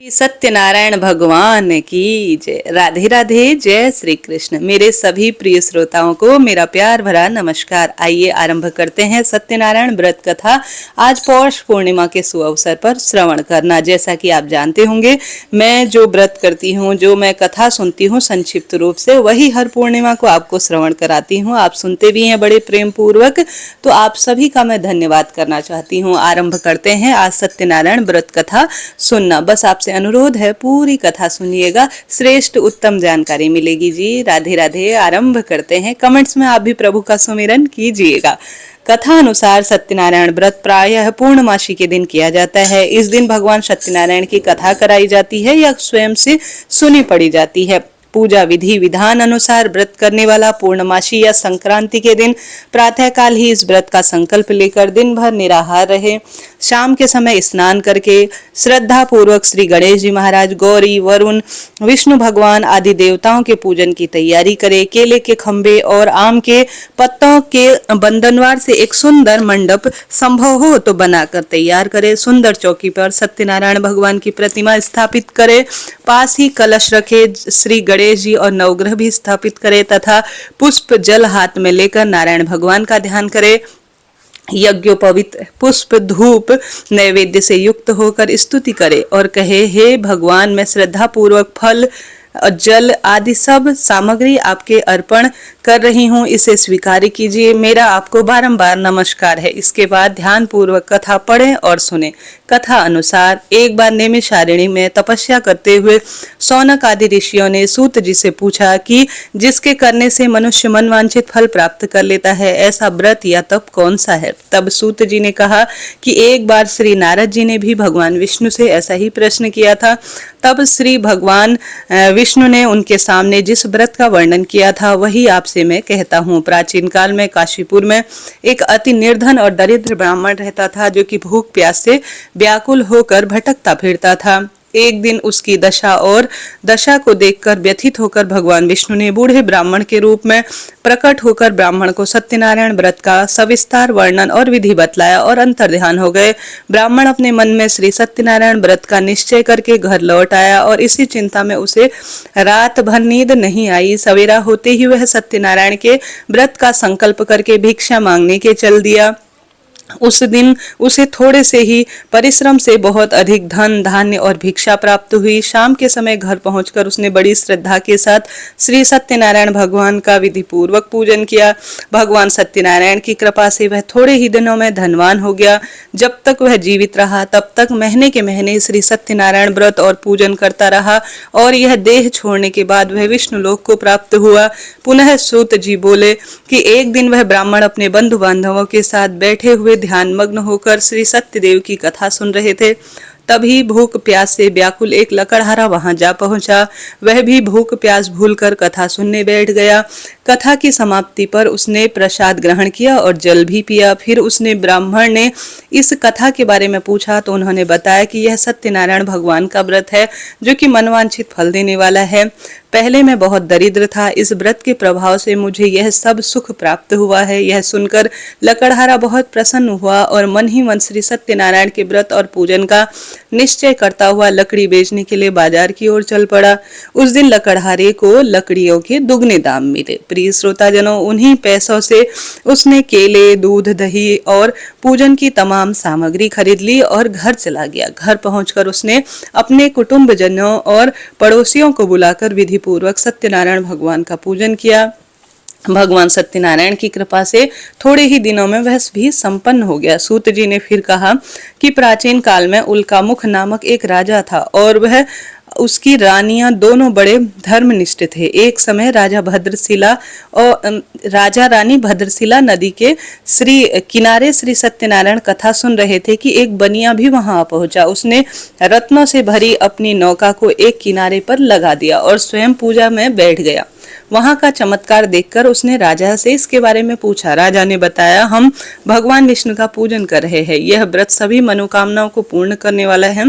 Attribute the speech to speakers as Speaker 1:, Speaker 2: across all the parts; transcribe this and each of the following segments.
Speaker 1: सत्यनारायण भगवान की जय। राधे राधे, जय श्री कृष्ण। मेरे सभी प्रिय श्रोताओं को मेरा प्यार भरा नमस्कार। आइए आरंभ करते हैं सत्यनारायण व्रत कथा। आज पौष पूर्णिमा के सुअवसर पर श्रवण करना। जैसा कि आप जानते होंगे, मैं जो व्रत करती हूँ, जो मैं कथा सुनती हूँ संक्षिप्त रूप से, वही हर पूर्णिमा को आपको श्रवण कराती हूँ। आप सुनते भी हैं बड़े प्रेम पूर्वक, तो आप सभी का मैं धन्यवाद करना चाहती हूँ। आरंभ करते हैं आज सत्यनारायण व्रत कथा सुनना। बस आपसे अनुरोध है, पूरी कथा सुनिएगा, श्रेष्ठ उत्तम जानकारी मिलेगी जी। राधे राधे। आरंभ करते हैं। कमेंट्स में आप भी प्रभु का सुमिरन कीजिएगा। कथा अनुसार सत्यनारायण व्रत प्रायः पूर्णमासी के दिन किया जाता है। इस दिन भगवान सत्यनारायण की कथा कराई जाती है या स्वयं से सुनी पड़ी जाती है। पूजा विधि विधान अनुसार व्रत करने वाला पूर्णमासी या संक्रांति के दिन प्रातःकाल ही इस व्रत का संकल्प लेकर दिन भर निराहार रहे। शाम के समय स्नान करके श्रद्धा पूर्वक श्री गणेश जी महाराज, गौरी, वरुण, विष्णु भगवान आदि देवताओं के पूजन की तैयारी करे। केले के खंभे और आम के पत्तों के बंधनवार से एक सुंदर मंडप संभव हो तो बनाकर तैयार करे। सुंदर चौकी पर सत्यनारायण भगवान की प्रतिमा स्थापित करे। पास ही कलश रखे। श्री गणेश जी और नवग्रह भी स्थापित करे तथा पुष्प जल हाथ में लेकर नारायण भगवान का ध्यान करे। यज्ञोपवीत पुष्प धूप नैवेद्य से युक्त होकर स्तुति करे और कहे, हे भगवान, मैं श्रद्धा पूर्वक फल, जल आदि सब सामग्री आपके अर्पण कर रही हूँ, इसे स्वीकार कीजिए। मेरा आपको बारंबार नमस्कार है। इसके बाद ध्यान पूर्वक कथा पढ़ें और सुने। कथा अनुसार एक बार नैमिषारण्य में तपस्या करते हुए शौनक आदि ऋषियों ने सूत जी से पूछा कि जिसके करने से मनुष्य मनवांछित फल प्राप्त कर लेता है, ऐसा व्रत या तप कौन सा है। तब सूत जी ने कहा कि एक बार श्री नारद जी ने भी भगवान विष्णु से ऐसा ही प्रश्न किया था। तब श्री भगवान विष्णु ने उनके सामने जिस व्रत का वर्णन किया था वही आपसे मैं कहता हूँ। प्राचीन काल में काशीपुर में एक अति निर्धन और दरिद्र ब्राह्मण रहता था, जो कि भूख प्यास से व्याकुल होकर भटकता फिरता था। एक दिन उसकी दशा को देखकर व्यथित होकर भगवान विष्णु ने बूढ़े ब्राह्मण के रूप में प्रकट होकर ब्राह्मण को सत्यनारायण व्रत का सविस्तार वर्णन और विधि बतलाया और अंतर्ध्यान हो गए। ब्राह्मण अपने मन में श्री सत्यनारायण व्रत का निश्चय करके घर लौट आया और इसी चिंता में उसे रात भर नींद नहीं आई। सवेरा होते ही वह सत्यनारायण के व्रत का संकल्प करके भिक्षा मांगने के चल दिया। उस दिन उसे थोड़े से ही परिश्रम से बहुत अधिक धन, धान्य और भिक्षा प्राप्त हुई। शाम के समय घर पहुंचकर उसने बड़ी श्रद्धा के साथ श्री सत्यनारायण भगवान का विधि पूर्वक पूजन किया। भगवान सत्यनारायण की कृपा से वह थोड़े ही दिनों में धनवान हो गया। जब तक वह जीवित रहा तब तक महीने के महीने श्री सत्यनारायण व्रत और पूजन करता रहा और यह देह छोड़ने के बाद वह विष्णु लोक को प्राप्त हुआ। पुनः सूत जी बोले कि एक दिन वह ब्राह्मण अपने बंधु बांधवों के साथ बैठे हुए ध्यान मग्न होकर श्री सत्यदेव की कथा सुन रहे थे। तभी भूख प्यास से व्याकुल एक लकड़हारा वहां जा पहुंचा। वह भी भूख प्यास भूलकर कथा सुनने बैठ गया। कथा की समाप्ति पर उसने प्रसाद ग्रहण किया और जल भी पिया। फिर उसने ब्राह्मण ने इस कथा के बारे में पूछा तो उन्होंने बताया कि यह सत्यनारायण भगवान का व्रत है, जो कि मनवांछित फल देने वाला है। पहले मैं बहुत दरिद्र था, इस व्रत के प्रभाव से मुझे यह सब सुख प्राप्त हुआ है। यह सुनकर लकड़हारा बहुत प्रसन्न हुआ और मन ही मन श्री सत्यनारायण के व्रत और पूजन का निश्चय करता हुआ लकड़ी बेचने के लिए बाजार की ओर चल पड़ा। उस दिन लकड़हारे को लकड़ियों के दुगने दाम मिले। प्रिय श्रोताजनों, उन्हीं पैसों से उसने केले, दूध, दही और पूजन की तमाम सामग्री खरीद ली और घर चला गया। घर पहुंचकर उसने अपने कुटुंबजनों और पड़ोसियों को बुलाकर विधि पूर्वक सत्यनारायण भगवान का पूजन किया। भगवान सत्यनारायण की कृपा से थोड़े ही दिनों में वह भी संपन्न हो गया। सूत जी ने फिर कहा कि प्राचीन काल में उल्कामुख नामक एक राजा था और वह उसकी रानियां दोनों बड़े धर्मनिष्ठ थे। एक समय राजा रानी भद्रशिला नदी के किनारे श्री सत्यनारायण कथा सुन रहे थे कि एक बनिया भी वहां पहुंचा। उसने रत्नों से भरी अपनी नौका को एक किनारे पर लगा दिया और स्वयं पूजा में बैठ गया। वहां का चमत्कार देखकर उसने राजा से इसके बारे में पूछा। राजा ने बताया, हम भगवान विष्णु का पूजन कर रहे हैं। यह व्रत सभी मनोकामनाओं को पूर्ण करने वाला है।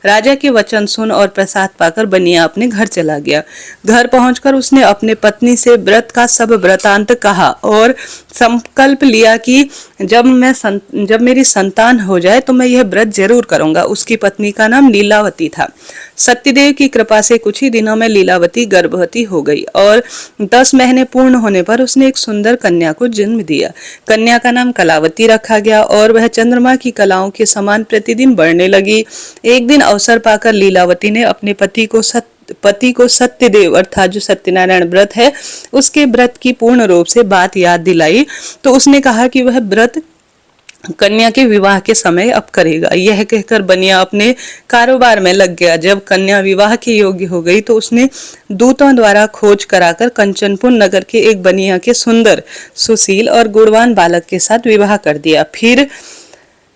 Speaker 1: राजा के वचन सुन और प्रसाद पाकर बनिया अपने घर चला गया। घर पहुंचकर उसने अपने पत्नी से व्रत का सब वृतांत कहा और संकल्प लिया कि जब मेरी संतान हो जाए तो मैं यह व्रत जरूर करूंगा। उसकी पत्नी का नाम लीलावती था। सत्यदेव की कृपा से कुछ ही दिनों में लीलावती गर्भवती हो गई और 10 महीने पूर्ण होने पर उसने एक सुंदर कन्या को जन्म दिया। कन्या का नाम कलावती रखा गया और वह चंद्रमा की कलाओं के समान प्रतिदिन बढ़ने लगी। एक दिन अवसर पाकर लीलावती ने अपने पति को सत्यदेव अर्थात जो सत्यनारायण व्रत है उसके व्रत की पूर्ण रूप से बात याद दिलाई। तो उसने कहा कि वह व्रत कन्या के विवाह के समय अब करेगा। यह कहकर बनिया अपने कारोबार में लग गया। जब कन्या विवाह के योग्य हो गई तो उसने दूतों द्वारा खोज कराकर कंचनपुर नगर के एक बनिया के सुंदर, सुशील और गुणवान बालक के साथ विवाह कर दिया। फिर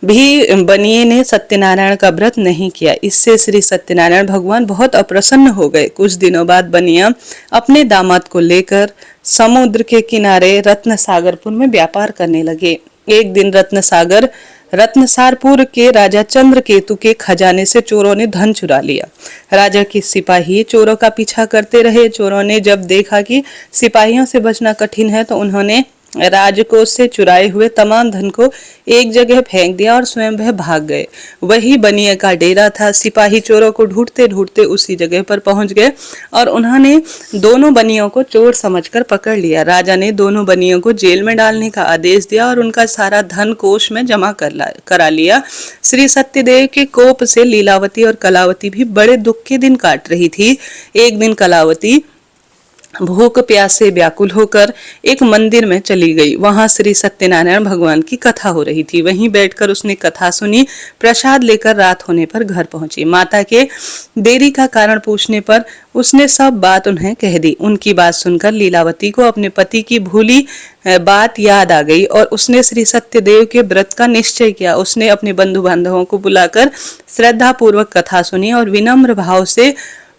Speaker 1: भी बनिए ने सत्यनारायण का व्रत नहीं किया। इससे श्री सत्यनारायण भगवान बहुत अप्रसन्न हो गए। कुछ दिनों बाद बनिया अपने दामाद को लेकर समुद्र के किनारे रत्नसागरपुर में व्यापार करने लगे। एक दिन रत्नसारपुर के राजा चंद्रकेतु के खजाने से चोरों ने धन चुरा लिया। राजा के सिपाही चोरों का पीछा करते रहे। चोरों ने जब देखा कि सिपाहियों से बचना कठिन है तो उन्होंने राजकोष से चुराए हुए तमाम धन को एक जगह फेंक दिया और स्वयं वह भाग गए। वही बनिए का डेरा था। सिपाही चोरों को ढूंढते ढूंढते उसी जगह पर पहुंच गए और उन्होंने दोनों बनियों को चोर समझकर पकड़ लिया। राजा ने दोनों बनियों को जेल में डालने का आदेश दिया और उनका सारा धन कोष में जमा करा लिया। श्री सत्यदेव के कोप से लीलावती और कलावती भी बड़े दुख के दिन काट रही थी। एक दिन कलावती भूख प्यास से व्याकुल होकर एक मंदिर में चली गई। वहां श्री सत्यनारायण भगवान की कथा हो रही थी। वहीं बैठकर उसने कथा सुनी। प्रसाद लेकर रात होने पर घर पहुंची। माता के देरी का कारण पूछने पर उसने सब बात उन्हें कह दी। उनकी बात सुनकर लीलावती को अपने पति की भूली बात याद आ गई और उसने श्री सत्यदेव के व्रत का निश्चय किया। उसने अपने बंधु बांधवों को बुलाकर श्रद्धा पूर्वक कथा सुनी और विनम्र भाव से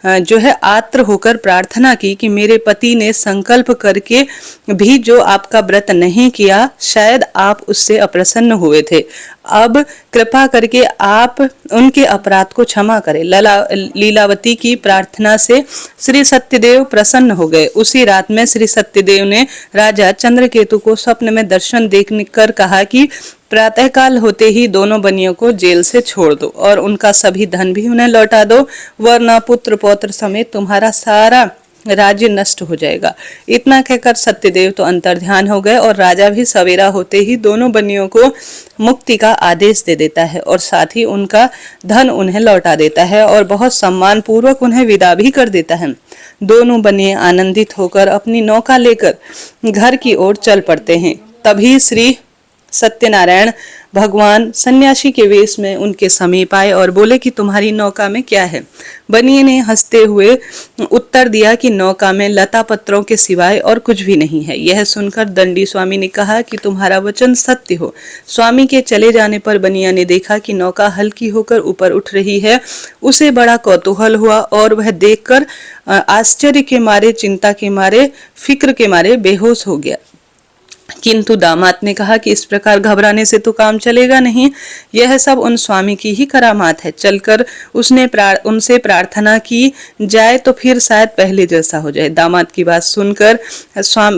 Speaker 1: जो है आत्र होकर प्रार्थना की कि मेरे पति ने संकल्प करके भी जो आपका व्रत नहीं किया, शायद आप उससे अप्रसन्न हुए थे। अब कृपा करके आप उनके अपराध को क्षमा करें। लीलावती की प्रार्थना से श्री सत्यदेव प्रसन्न हो गए। उसी रात में श्री सत्यदेव ने राजा चंद्रकेतु को स्वप्न में दर्शन देखकर कहा कि प्रातःकाल होते ही दोनों बनियों को जेल से छोड़ दो और उनका सभी धन भी उन्हें लौटा दो, वरना पुत्र पौत्र समेत तुम्हारा सारा राज्य नष्ट हो जाएगा। इतना कहकर सत्यदेव तो अंतर्ध्यान हो गए और राजा भी सवेरा होते ही दोनों बनियों को मुक्ति का आदेश दे देता है और साथ ही उनका धन उन्हें लौटा देता है और बहुत सम्मान पूर्वक उन्हें विदा भी कर देता है। दोनों बनिए आनंदित होकर अपनी नौका लेकर घर की ओर चल पड़ते हैं। तभी श्री सत्यनारायण भगवान सन्यासी के वेश में उनके समीप आए और बोले कि तुम्हारी नौका में क्या है। बनिए ने हंसते हुए उत्तर दिया कि नौका में लता पत्रों के सिवाय और कुछ भी नहीं है। यह सुनकर दंडी स्वामी ने कहा कि तुम्हारा वचन सत्य हो। स्वामी के चले जाने पर बनिया ने देखा कि नौका हल्की होकर ऊपर उठ रही है। उसे बड़ा कौतूहल हुआ और वह देखकर आश्चर्य के मारे, चिंता के मारे, फिक्र के मारे बेहोश हो गया। किंतु दामाद ने कहा कि इस प्रकार घबराने से तो काम चलेगा नहीं, यह सब उन स्वामी की ही करामात है। चलकर उसने उनसे प्रार्थना की जाए तो फिर शायद पहले जैसा हो जाए। दामाद की बात सुनकर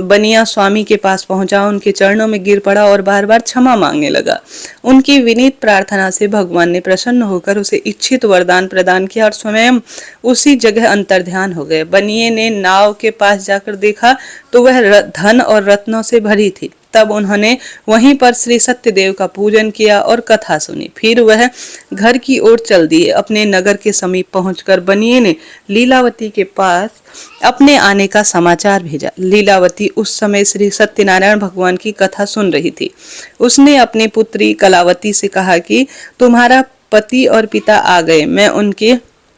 Speaker 1: बनिया स्वामी के पास पहुंचा, उनके चरणों में गिर पड़ा और बार बार क्षमा मांगने लगा। उनकी विनीत प्रार्थना से भगवान ने प्रसन्न होकर उसे इच्छित वरदान प्रदान किया और स्वयं उसी जगह अंतर्ध्यान हो गए। बनिए ने नाव के पास जाकर देखा तो वह धन और रत्नों से भरी थी। तब उन्होंने वहीं पर श्री सत्यदेव का पूजन किया और कथा सुनी। फिर वह घर की ओर चल दिए। अपने नगर के समीप पहुंचकर बनिए ने लीलावती के पास अपने आने का समाचार भेजा। लीलावती उस समय श्री सत्यनारायण भगवान की कथा सुन रही थी। उसने अपनी पुत्री कलावती से कहा कि तुम्हारा पति और पिता आ गए, मैं उनके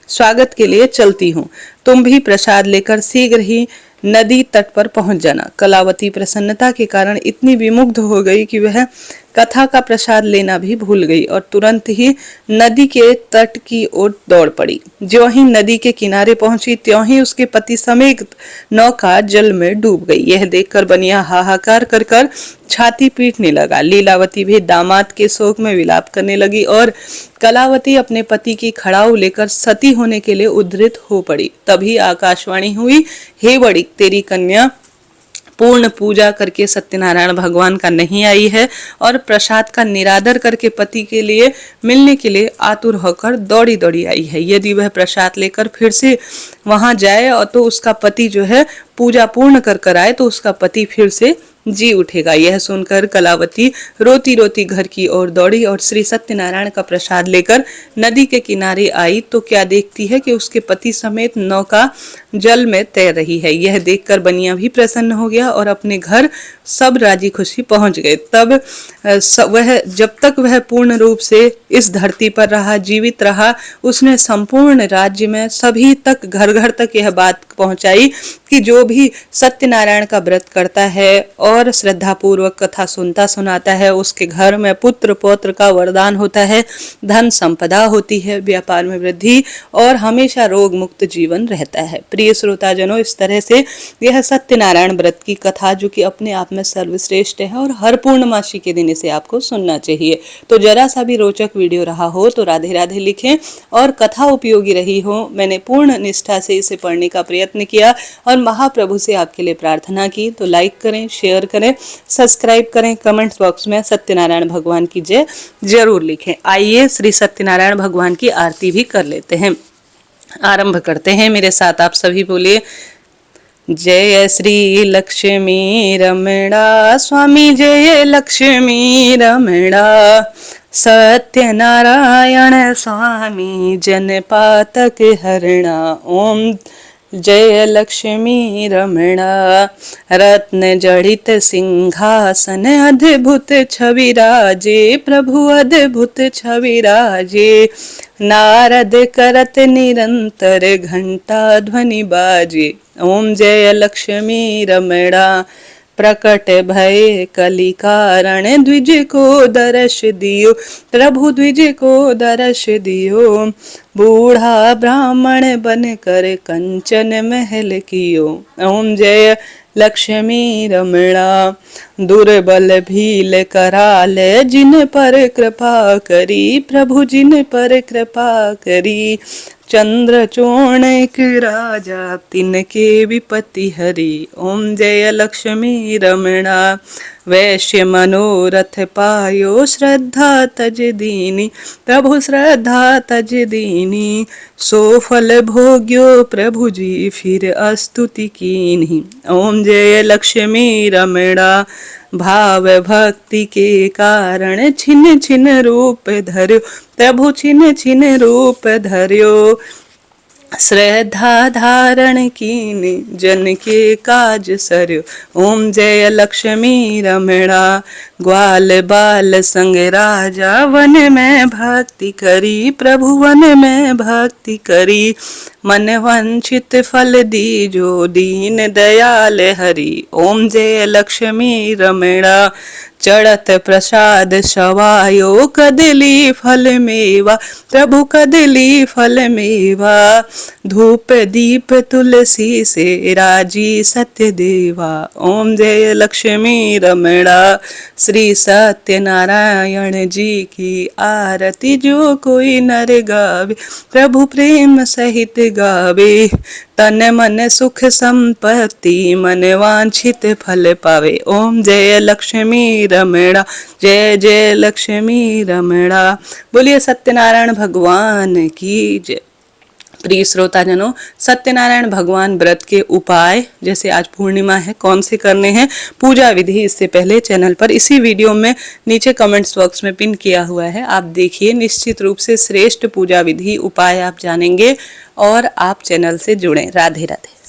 Speaker 1: स्वागत के लिए चलती हूँ। तुम भी प्रसाद लेकर शीघ्र ही नदी तट पर पहुंच जाना। कलावती प्रसन्नता के कारण इतनी विमुग्ध हो गई कि वह कथा का प्रसाद लेना भी भूल गई और तुरंत ही नदी के तट की ओर दौड़ पड़ी। ज्यों ही नदी के किनारे पहुंची त्यों ही उसके पति समेत नौका जल में डूब गई। यह देखकर बनिया हाहाकार कर कर छाती पीटने लगा। लीलावती भी दामाद के शोक में विलाप करने लगी और कलावती अपने पति की खड़ाऊ लेकर सती होने के लिए उद्धृत हो पड़ी। तभी आकाशवाणी हुई, हे बड़ी, तेरी कन्या पूर्ण पूजा करके सत्यनारायण भगवान का नहीं आई है और प्रसाद का निरादर करके पति के लिए मिलने के लिए आतुर होकर दौड़ी दौड़ी आई है। यदि वह प्रसाद लेकर फिर से वहां जाए और तो उसका पति जो है पूजा पूर्ण कर कर आए तो उसका पति फिर से जी उठेगा। यह सुनकर कलावती रोती रोती घर की ओर दौड़ी और श्री सत्यनारायण का प्रसाद लेकर नदी के किनारे आई तो क्या देखती है कि उसके पति समेत नौका जल में तैर रही है। यह देखकर बनिया भी प्रसन्न हो गया और अपने घर सब राजी खुशी पहुंच गए। तब वह जब तक वह पूर्ण रूप से इस धरती पर रहा, जीवित रहा, उसने संपूर्ण राज्य में सभी तक घर घर तक यह बात पहुंचाई कि जो भी सत्यनारायण का व्रत करता है और श्रद्धा पूर्वक कथा सुनता सुनाता है उसके घर में पुत्र पौत्र का वरदान होता है, धन संपदा होती है, व्यापार में वृद्धि और हमेशा रोग मुक्त जीवन रहता है। प्रिय श्रोताजनों, इस तरह से यह सत्यनारायण व्रत की कथा जो कि अपने आप में सर्वश्रेष्ठ है और हर पूर्णमासी के दिन इसे आपको सुनना चाहिए। तो जरा सा भी रोचक वीडियो रहा हो तो राधे राधे लिखें और कथा उपयोगी रही हो, मैंने पूर्ण निष्ठा से इसे पढ़ने का प्रयत्न किया और महाप्रभु से आपके लिए प्रार्थना की, तो लाइक करें, शेयर करें, सब्सक्राइब करें, कमेंट्स बॉक्स में सत्यनारायण भगवान की जय जरूर लिखें। आइए श्री सत्यनारायण भगवान की आरती भी कर लेते हैं। आरंभ करते हैं, मेरे साथ आप सभी बोलिए जय श्री लक्ष्मी रमणा स्वामी, जय लक्ष्मी रमणा, सत्यनारायण स्वामी जन पातक हरणा। ओम जय लक्ष्मी रमणा, रत्न जड़ित सिंहासन अद्भुत छवि राजे, प्रभु अद्भुत छवि राजे, नारद करत निरंतर घंटा ध्वनि बाजे। ओम जय लक्ष्मी रमणा, प्रकट भय कली कारण द्विज को दर्श दियो, प्रभु द्विज को दर्श दियो, बूढ़ा ब्राह्मण बन कर कंचन महल कियो। ओम जय लक्ष्मी रमणा, दुर्बल भील कराल जिन पर कृपा करी, प्रभु जिन पर कृपा करी, चंद्र चोणक राजा तिनके विपत्ति हरि। ओम जय लक्ष्मी रमणा, वैश्य मनोरथ पायो श्रद्धा तज दीनी, प्रभु श्रद्धा तज दीनी, सो फल भोग्यो प्रभु जी फिर स्तुति कीन्ही। ओम जय लक्ष्मी रमणा, भाव भक्ति के कारण छिन छिन रूप धर्यो, प्रभु छिन छिन रूप धर्यो, श्रद्धा धारण कीने जन के काज सरयो। ओम जय लक्ष्मी रमणा, ग्वाल बाल संग राजा वन में भक्ति करी, प्रभु वन में भक्ति करी, मन वंचित फल दीजो दीन दयाल हरि। ओम जय लक्ष्मी रमणा, चढ़त प्रसाद सवायो कदली फल मेवा, प्रभु कदली फल मेवा, धूप दीप तुलसी से राजी सत्य देवा। ओम जय लक्ष्मी रमणा, श्री सत्यनारायण जी की आरती जो कोई नर गावे, प्रभु प्रेम सहित गावे, तन मन सुख संपत्ति मन वांछित फल पावे। ओम जय लक्ष्मी रमणा, जय जय लक्ष्मी रमणा। बोलिए सत्यनारायण भगवान की जय। प्रिय श्रोताजनों, सत्यनारायण भगवान व्रत के उपाय जैसे आज पूर्णिमा है कौन से करने हैं, पूजा विधि इससे पहले चैनल पर इसी वीडियो में नीचे कमेंट्स बॉक्स में पिन किया हुआ है, आप देखिए। निश्चित रूप से श्रेष्ठ पूजा विधि उपाय आप जानेंगे और आप चैनल से जुड़ें। राधे राधे।